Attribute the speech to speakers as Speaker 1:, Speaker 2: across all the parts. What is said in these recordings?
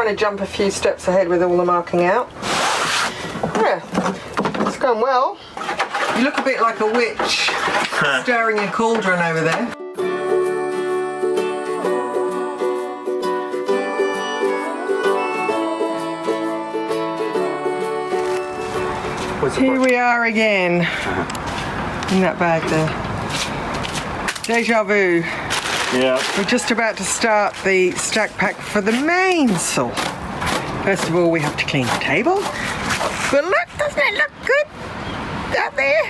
Speaker 1: trying to jump a few steps ahead with all the marking out. Yeah, it's going well. You look a bit like a witch stirring a cauldron over there. Here we are again, in that bag there. Deja vu.
Speaker 2: Yeah.
Speaker 1: We're just about to start the stack pack for the mainsail. First of all, we have to clean the table. But look, doesn't it look good out there?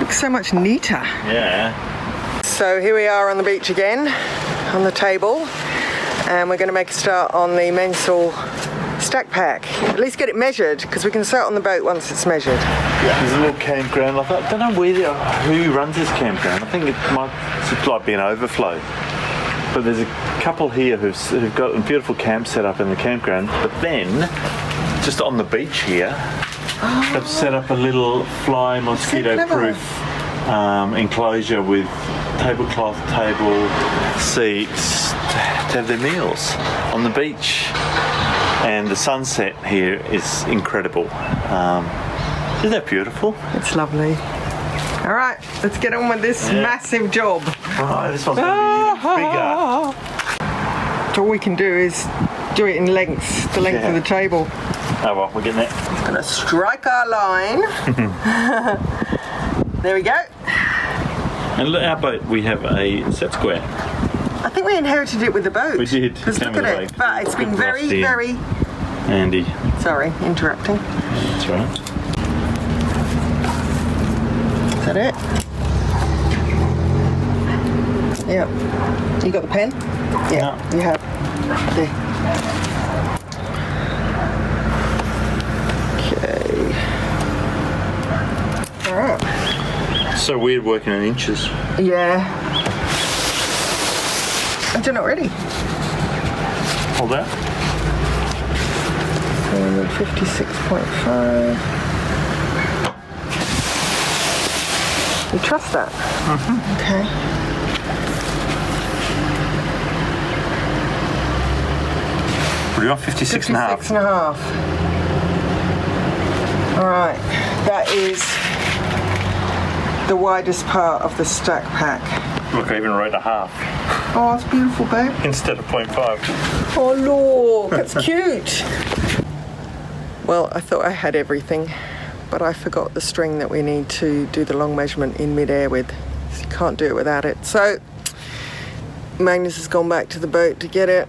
Speaker 1: Looks so much neater.
Speaker 2: Yeah.
Speaker 1: So here we are on the beach again, on the table, and we're going to make a start on the mainsail stack pack. At least get it measured, because we can start on the boat once it's measured.
Speaker 2: Yeah. There's a little campground. I don't know who runs this campground. I think it might like be an overflow. But there's a couple here who've got a beautiful camp set up in the campground. But then, just on the beach here, they've set up a little fly mosquito-proof enclosure with tablecloth table, seats to have their meals on the beach. And the sunset here is incredible. Isn't that beautiful?
Speaker 1: It's lovely. All right, let's get on with this massive job.
Speaker 2: Right, this one's going to be even bigger.
Speaker 1: All we can do is do it in lengths, the length of the table.
Speaker 2: Oh well, we're getting there.
Speaker 1: Just gonna strike our line. There we go.
Speaker 2: And look, our boat, we have a set square.
Speaker 1: I think we inherited it with the boat.
Speaker 2: We did.
Speaker 1: Because look at it. But it's been very, very...
Speaker 2: Andy.
Speaker 1: Sorry, interrupting.
Speaker 2: That's right.
Speaker 1: Is that it? Yep. You got the pen? Yeah, no. You have. There. Okay. Alright.
Speaker 2: So weird working in inches.
Speaker 1: Yeah. And you're not ready.
Speaker 2: Hold that.
Speaker 1: 56.5. You trust that? Mm-hmm. Okay.
Speaker 2: What do you want? 56 and a half?
Speaker 1: 56 and a half. Alright. That is the widest part of the stack pack.
Speaker 2: Look, I even wrote a half.
Speaker 1: Oh, it's beautiful, babe.
Speaker 2: Instead of 0.5.
Speaker 1: Oh, look, that's cute. Well, I thought I had everything, but I forgot the string that we need to do the long measurement in mid-air with. So you can't do it without it. So, Magnus has gone back to the boat to get it.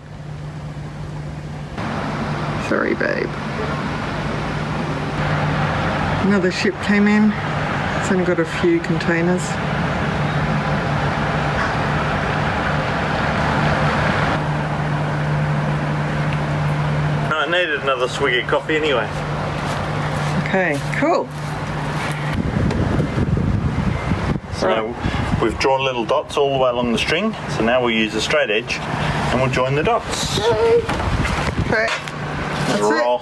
Speaker 1: Sorry, babe. Another ship came in. It's only got a few containers.
Speaker 2: I needed another swig of coffee anyway.
Speaker 1: Okay, cool.
Speaker 2: So we've drawn little dots all the way along the string. So now we'll use a straight edge and we'll join the dots.
Speaker 1: Okay. That's
Speaker 2: roll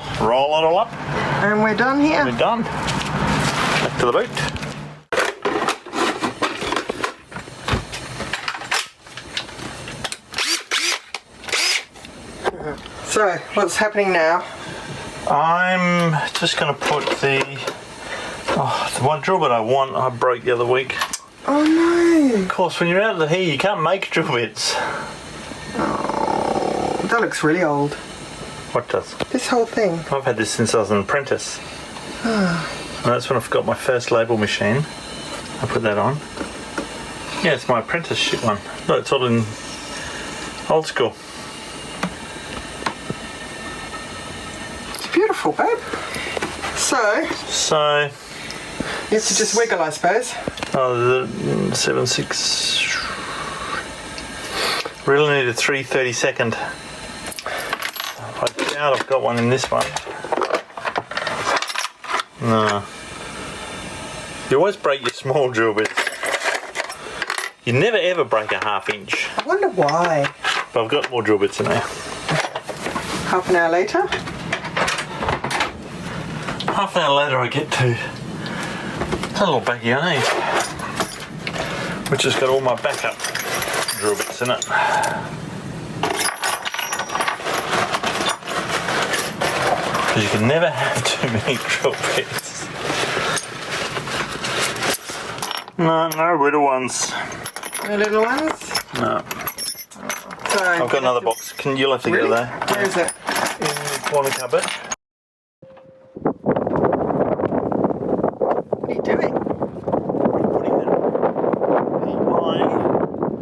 Speaker 2: it all up.
Speaker 1: And we're done here.
Speaker 2: We're done. Back to the boat.
Speaker 1: So, what's happening now?
Speaker 2: I'm just going to put the one drill bit I broke the other week.
Speaker 1: Oh no!
Speaker 2: Of course, when you're out of the here, you can't make drill bits.
Speaker 1: Oh, that looks really old.
Speaker 2: What does?
Speaker 1: This whole thing.
Speaker 2: I've had this since I was an apprentice. And that's when I got my first label machine. I put that on. Yeah, it's my apprenticeship one. Look, it's all in old school.
Speaker 1: It's beautiful, babe. So you have to just wiggle, I suppose.
Speaker 2: Oh, the 7/6. Really need a 3/32. I doubt I've got one in this one. No. You always break your small drill bits. You never ever break a 1/2 inch.
Speaker 1: I wonder why.
Speaker 2: But I've got more drill bits in there.
Speaker 1: Half an hour later.
Speaker 2: Half an hour later I get to a little backyard, which has got all my backup drill bits in it. Because you can never have too many drill bits. No little ones.
Speaker 1: No little ones?
Speaker 2: No.
Speaker 1: Sorry.
Speaker 2: I've got another box. You'll have to
Speaker 1: Really?
Speaker 2: get there.
Speaker 1: Where is it?
Speaker 2: In the corner cupboard.
Speaker 1: What are you doing?
Speaker 2: Putting the line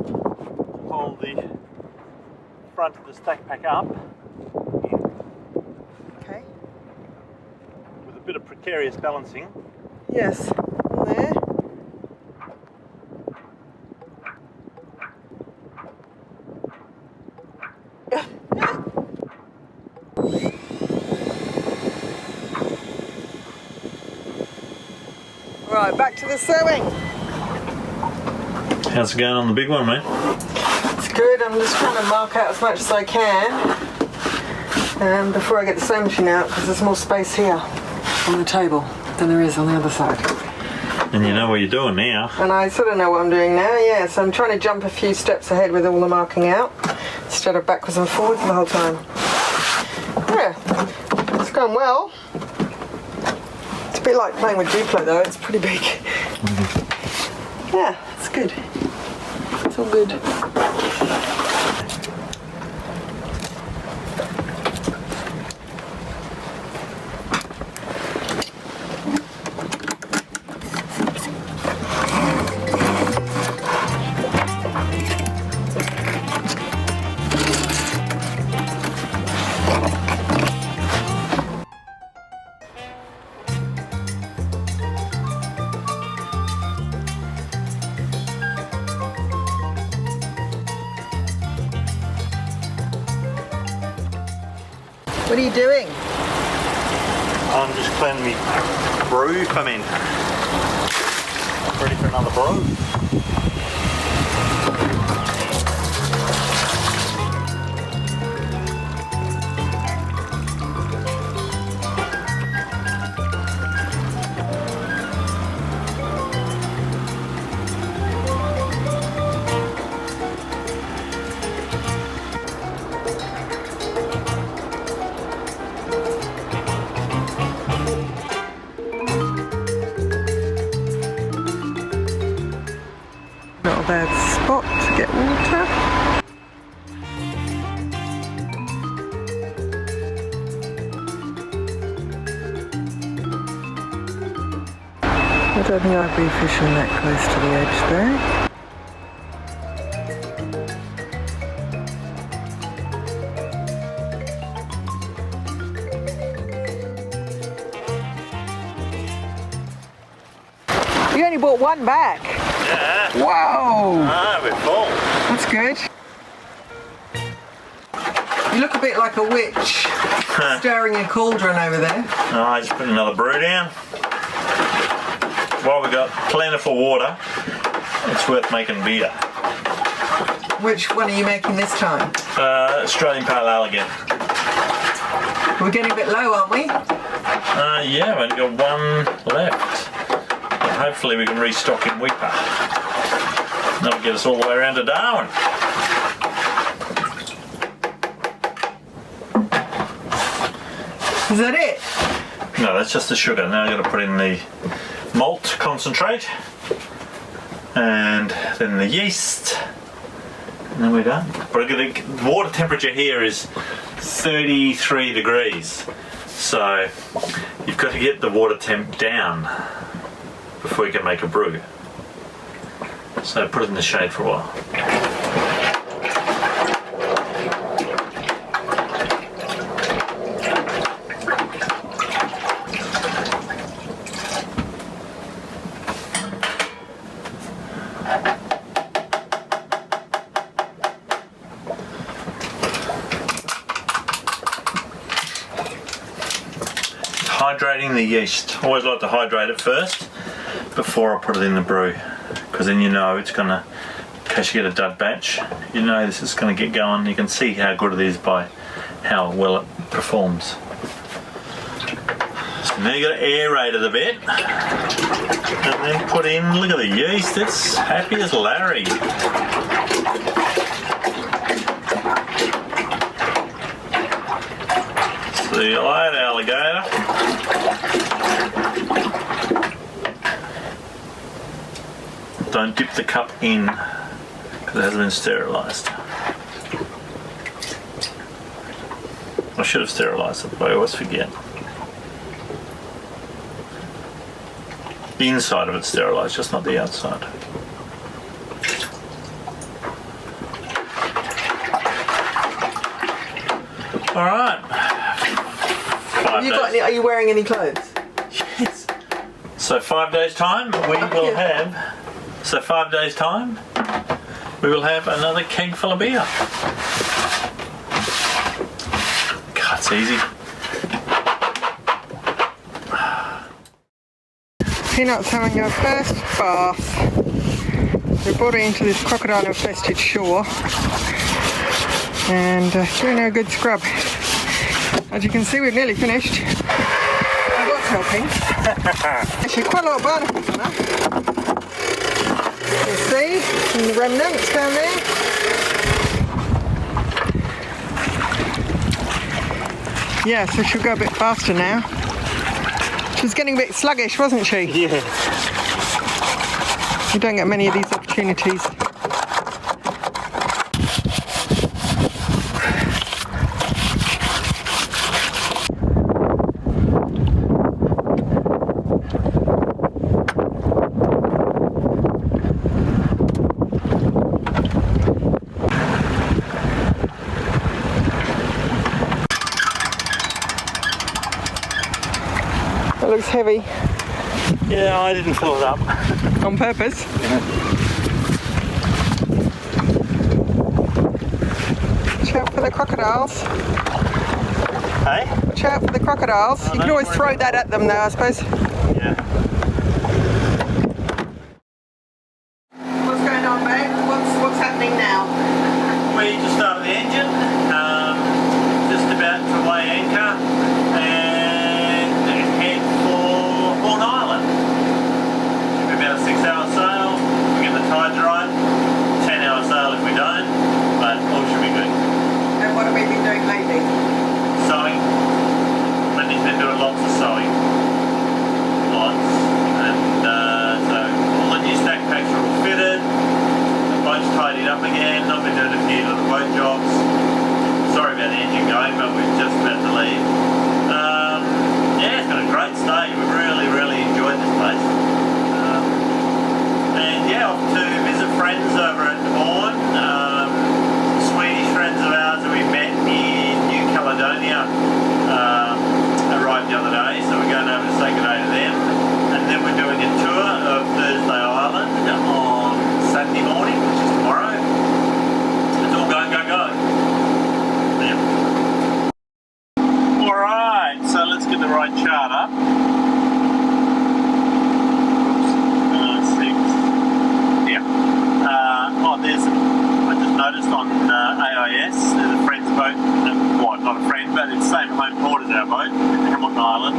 Speaker 2: to hold the front of the stack pack up
Speaker 1: Okay.
Speaker 2: with a bit of precarious balancing.
Speaker 1: Yes. There. Right, back to the sewing.
Speaker 2: How's it going on the big one, mate?
Speaker 1: It's good. I'm just trying to mark out as much as I can before I get the sewing machine out, because there's more space here on the table than there is on the other side.
Speaker 2: And you know what you're doing now.
Speaker 1: And I sort of know what I'm doing now, yeah. So I'm trying to jump a few steps ahead with all the marking out instead of backwards and forwards the whole time. Yeah, it's going well. It's a bit like playing with Duplo though, it's pretty big. Yeah, it's good. It's all good. What are you doing?
Speaker 2: I'm just cleaning me brew from in. Ready for another brew.
Speaker 1: Not a bad spot to get water. I don't think I'd be fishing that close to the edge there. You only bought one back.
Speaker 2: Yeah.
Speaker 1: Whoa!
Speaker 2: Ah, we're full.
Speaker 1: That's good. You look a bit like a witch stirring a cauldron over there.
Speaker 2: Oh, I just put another brew down. While we've got plentiful water, it's worth making beer.
Speaker 1: Which one are you making this time?
Speaker 2: Australian Pale Ale again.
Speaker 1: We're getting a bit low, aren't we?
Speaker 2: Yeah, we've only got one left. And hopefully we can restock in Weeper. That'll get us all the way around to Darwin.
Speaker 1: Is that it?
Speaker 2: No, that's just the sugar. Now I've got to put in the malt concentrate and then the yeast, and then we're done. But the water temperature here is 33 degrees, so you've got to get the water temp down before you can make a brew. So put it in the shade for a while. Hydrating the yeast. Always like to hydrate it first before I put it in the brew, because then you know it's gonna, in case you get a dud batch, you know this is gonna get going. You can see how good it is by how well it performs. So now you got to aerate it a bit, and then put in. Look at the yeast. It's happy as Larry. So See you later, alligator. Don't dip the cup in because it hasn't been sterilised. I should have sterilised it, but I always forget. The inside of it's sterilised, just not the outside. All right.
Speaker 1: Are you wearing any clothes?
Speaker 2: Yes. So 5 days time, we will have. So 5 days time, we will have another keg full of beer. God, it's easy.
Speaker 1: Peanut's having her first bath. We brought her into this crocodile-infested shore and doing her a good scrub. As you can see, we've nearly finished. I was helping. Actually, quite a lot of barnacles on her. You see, and the remnants down there. Yeah, so she'll go a bit faster now. She was getting a bit sluggish, wasn't she?
Speaker 2: Yeah.
Speaker 1: You don't get many of these opportunities. That looks heavy.
Speaker 2: Yeah, I didn't fill it up.
Speaker 1: On purpose?
Speaker 2: Yeah.
Speaker 1: Watch out for the crocodiles.
Speaker 2: Hey?
Speaker 1: Watch out for the crocodiles. You can always throw that at them though, I suppose.
Speaker 2: Yeah.
Speaker 1: What's going on, babe? What's happening now?
Speaker 2: We just started the engine, just about to weigh anchor and head for Horn Island. Should be about a 6-hour sail. We get the tides right. 10-hour sail if we don't, but all should be good.
Speaker 1: And what have we been doing lately?
Speaker 2: Sewing. Wendy's been doing lots of sewing. Lots. And so all the new stack packs are all fitted. The boat's tidied up again. I've been doing a few little boat jobs. Sorry about the engine going, but we're just about to leave. Yeah, it's been a great stay. We've really enjoyed this place. And yeah, off to visit friends over at Horn. Swedish friends of ours that we met in New Caledonia arrived the other day, so we're going over to say good day to them. And then we're doing a tour of Thursday Island on Saturday morning, which is tomorrow. It's all go. Yeah. Alright, so let's get the right chart up. Oops, 6. Yeah. I just noticed on AIS, there's a friend's boat, well, not a friend, but it's the same home port as our boat, Hamilton Island.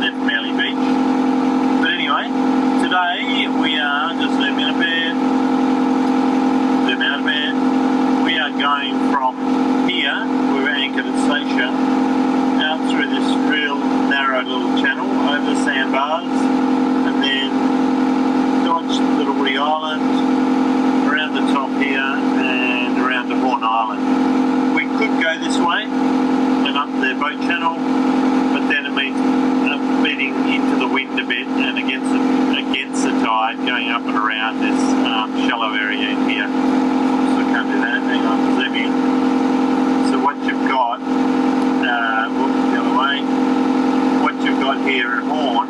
Speaker 2: They're from Early Beach. But anyway, today we are just zooming out of bed. We are going from here, we're anchored at Seisia, out through this real narrow little channel, over the sandbars, and then dodge Little Woody Island, around the top here, and around to Horn Island. We could go this way and up the boat channel, but then it means feeding into the wind a bit and against the tide, going up and around this shallow area in here. So I can't do that. Hang on, zoom in. So what you've got, whoops, the other way. What you've got here at Horn,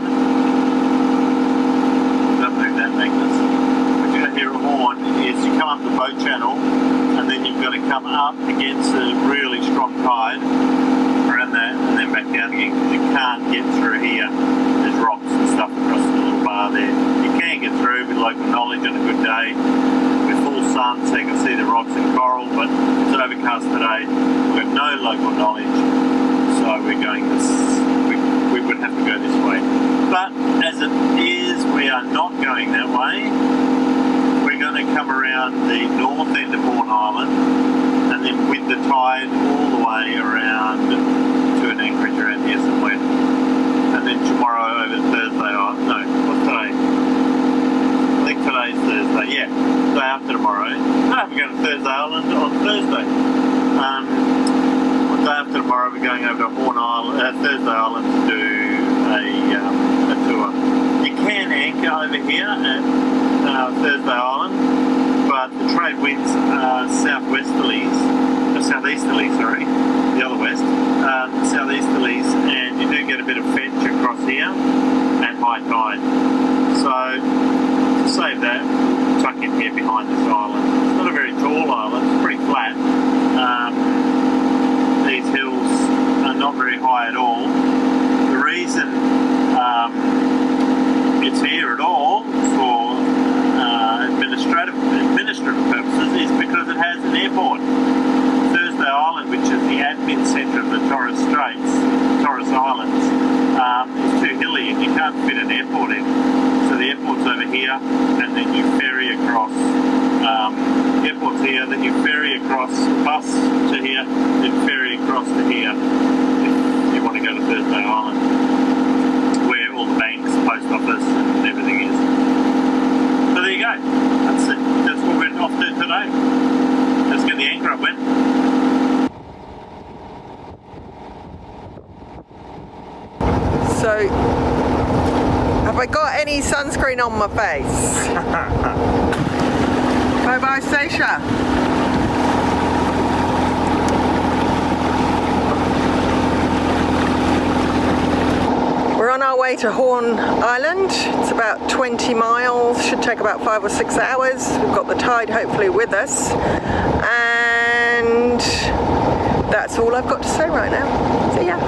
Speaker 2: don't move that, Magnus. What you've got here at Horn is you come up the boat channel, and then you've got to come up against a really strong tide around that, and then back down again, because you can't get through here. There's rocks and stuff across the little bar there. You can get through with local knowledge on a good day, with full sun, so you can see the rocks and coral, but it's overcast today. We've got no local knowledge, so we're going this. We would have to go this way. But as it is, we are not going that way. We're going to come around the north end of Horn Island, and then with the tide all the way around to an anchorage going over to Horn Island, Thursday Island to do a tour. You can anchor over here at Thursday Island, but the trade winds are southeasterlies, the other west, southeasterlies, and you do get a bit of fetch across here at high tide. So to save that, tuck in here behind this island. It's not a very tall island, it's pretty flat. These hills are not very high at all. The reason it's here at all for administrative purposes is because it has an airport. Thursday Island, which is the admin centre of the Torres Straits, Torres Islands, is too hilly and you can't fit an airport in. So the airport's over here, and then you ferry across. Airport's here, then you ferry across, bus to here, then ferry across to here if you want to go to Thursday Island, where all the banks, post office and everything is. So there you go. That's it. That's what we're off to today. Let's get the anchor up, Wen.
Speaker 1: So, have I got any sunscreen on my face? Bye bye, Seisia. We're on our way to Horn Island. It's about 20 miles, should take about 5 or 6 hours. We've got the tide hopefully with us. And that's all I've got to say right now. See ya.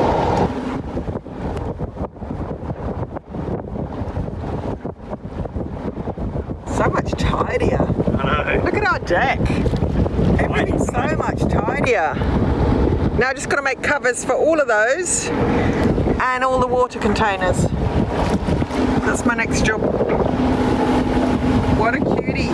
Speaker 1: So much tidier.
Speaker 2: I know.
Speaker 1: Look at our deck. Everything's so much tidier. Now I've just got to make covers for all of those and all the water containers. That's my next job. What a cutie.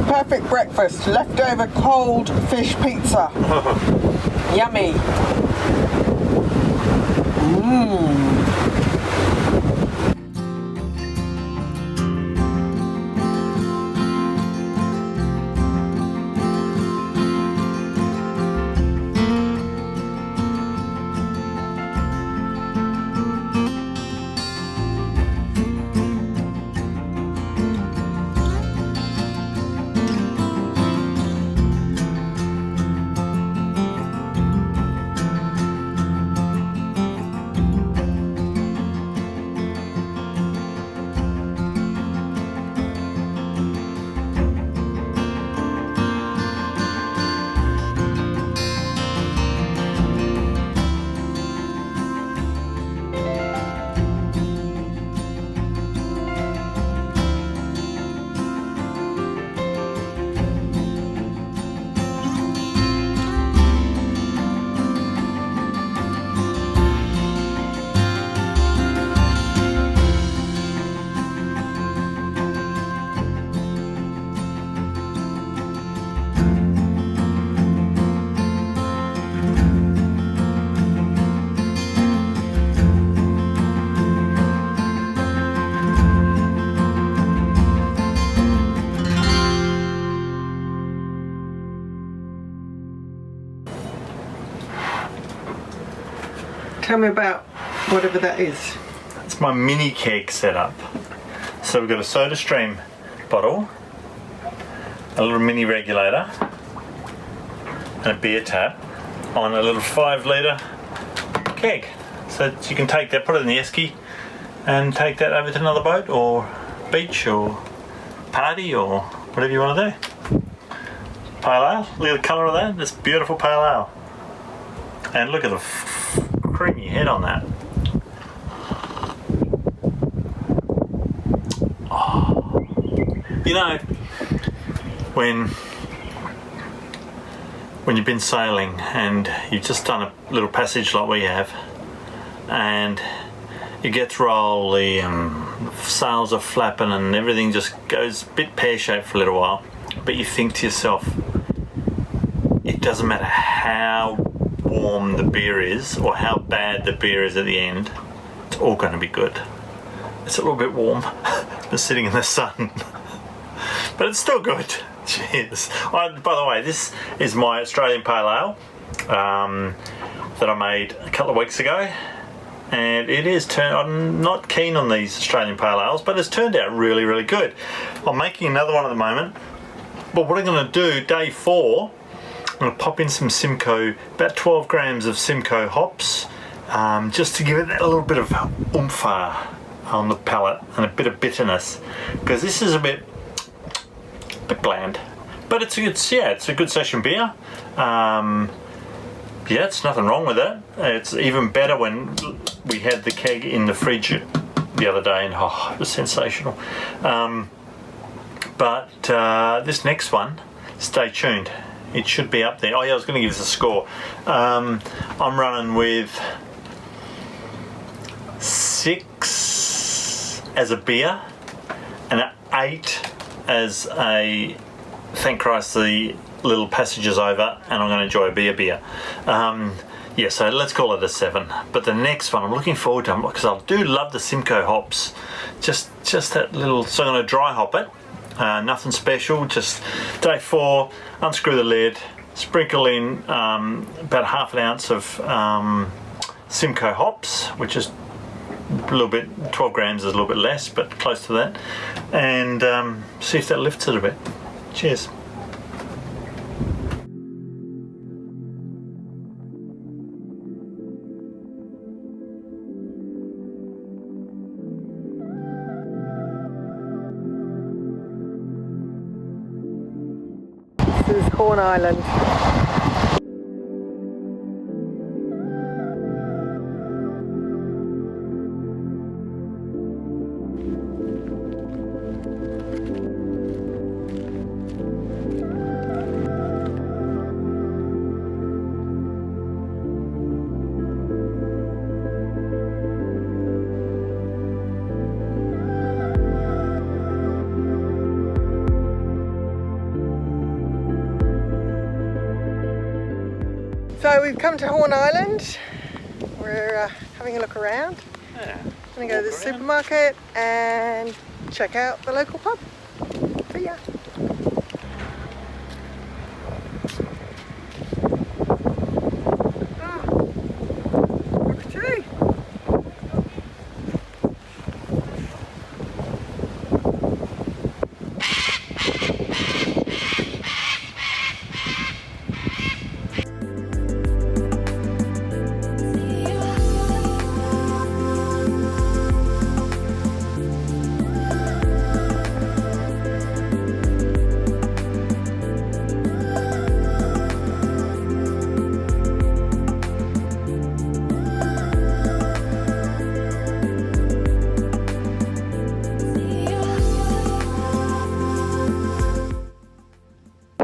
Speaker 1: Perfect breakfast, leftover cold fish pizza. Yummy. Tell me about whatever that is.
Speaker 2: It's my mini keg setup. So we've got a soda stream bottle, a little mini regulator, and a beer tap on a little 5 litre keg. So you can take that, put it in the esky, and take that over to another boat or beach or party or whatever you want to do. Pale ale, look at the colour of that. This beautiful pale ale. And look at the creamy head on that. Oh. You know, when you've been sailing and you've just done a little passage like we have, and you get to roll, the sails are flapping and everything just goes a bit pear-shaped for a little while, but you think to yourself, it doesn't matter how warm the beer is or how bad the beer is at the end, it's all going to be good. It's a little bit warm, just sitting in the sun, but it's still good. Cheers. By the way, this is my Australian Pale Ale that I made a couple of weeks ago, and it is I'm not keen on these Australian Pale Ales, but it's turned out really, really good. I'm making another one at the moment, but what I'm going to do, day 4, I'm going to pop in some Simcoe, about 12 grams of Simcoe hops, just to give it a little bit of oomph on the palate and a bit of bitterness, because this is a bit bland, but it's a good session beer. Yeah, it's nothing wrong with it. It's even better when we had the keg in the fridge the other day, and it was sensational. But this next one, stay tuned. It should be up there. Oh yeah, I was going to give this a score. I'm running with 6 as a beer and an 8 as a thank Christ the little passage is over and I'm going to enjoy a beer. Yeah, so let's call it a 7. But the next one I'm looking forward to, because I do love the Simcoe hops. Just that little, so I'm going to dry hop it. Nothing special, just day 4, unscrew the lid, sprinkle in about half an ounce of Simcoe hops, which is a little bit, 12 grams is a little bit less, but close to that, and see if that lifts it a bit. Cheers.
Speaker 1: This is Horn Island. So we've come to Horn Island. We're having a look around.
Speaker 2: Yeah.
Speaker 1: Gonna go to the supermarket and check out the local pub. See ya. Look at you.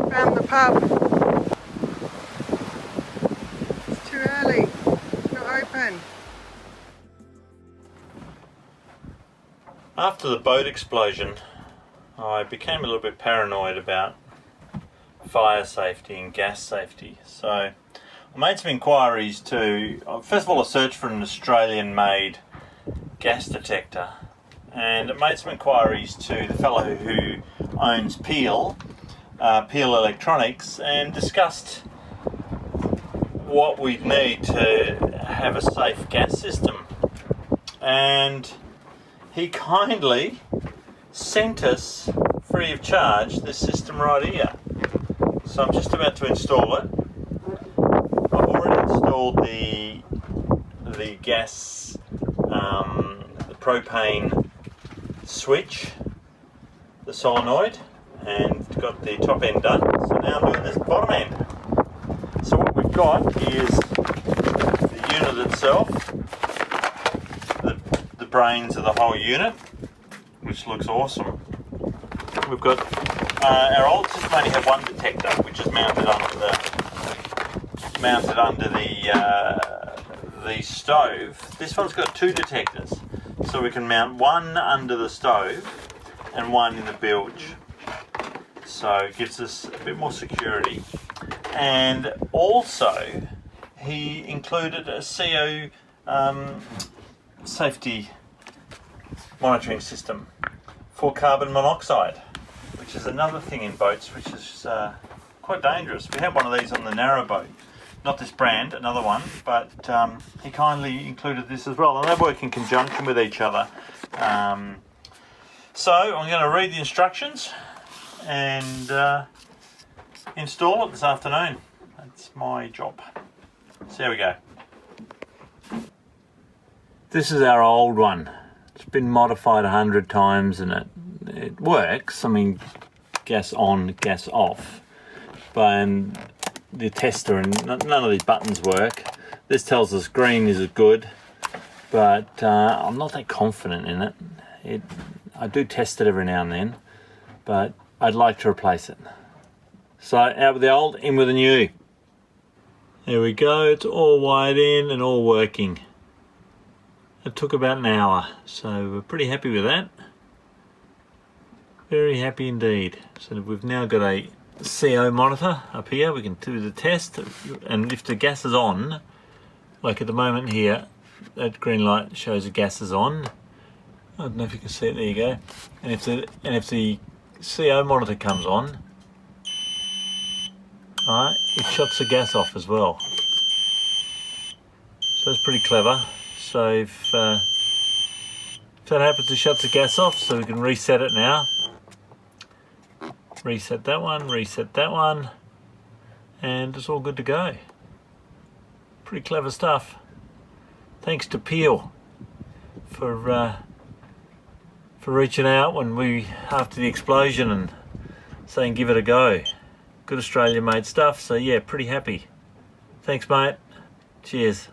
Speaker 1: Found the pub. It's too early. It's not open.
Speaker 2: After the boat explosion, I became a little bit paranoid about fire safety and gas safety. So I made some inquiries to, first of all I searched for an Australian made gas detector, and I made some inquiries to the fellow who owns Peel Electronics, and discussed what we'd need to have a safe gas system, and he kindly sent us free of charge this system right here. So I'm just about to install it. I've already installed the the gas, the propane switch, the solenoid, and got the top end done. So now I'm doing this bottom end. So what we've got is the unit itself, the brains of the whole unit, which looks awesome. We've got our old system only had one detector, which is mounted under the stove. This one's got two detectors, so we can mount one under the stove and one in the bilge. So it gives us a bit more security. And also, he included a CO safety monitoring system for carbon monoxide, which is another thing in boats which is quite dangerous. We had one of these on the narrow boat, not this brand, another one, but he kindly included this as well, and they work in conjunction with each other. So I'm going to read the instructions and install it this afternoon. That's my job. So there we go. This is our old one. It's been modified 100 times and it works. I mean, gas on, gas off. But the tester and none of these buttons work. This tells us green is good, but I'm not that confident in it. I do test it every now and then, but I'd like to replace it. So out with the old, in with the new. There we go, it's all wired in and all working. It took about an hour, so we're pretty happy with that. Very happy indeed. So we've now got a CO monitor up here. We can do the test, and if the gas is on, like at the moment here, that green light shows the gas is on. I don't know if you can see it, there you go. And if the CO monitor comes on, right, it shuts the gas off as well. So that's pretty clever. So if that happens, it shuts the gas off, so we can reset it now. Reset that one, and it's all good to go. Pretty clever stuff. Thanks to Peel for reaching out after the explosion and saying give it a go. Good Australian made stuff, so yeah, pretty happy. Thanks mate, cheers.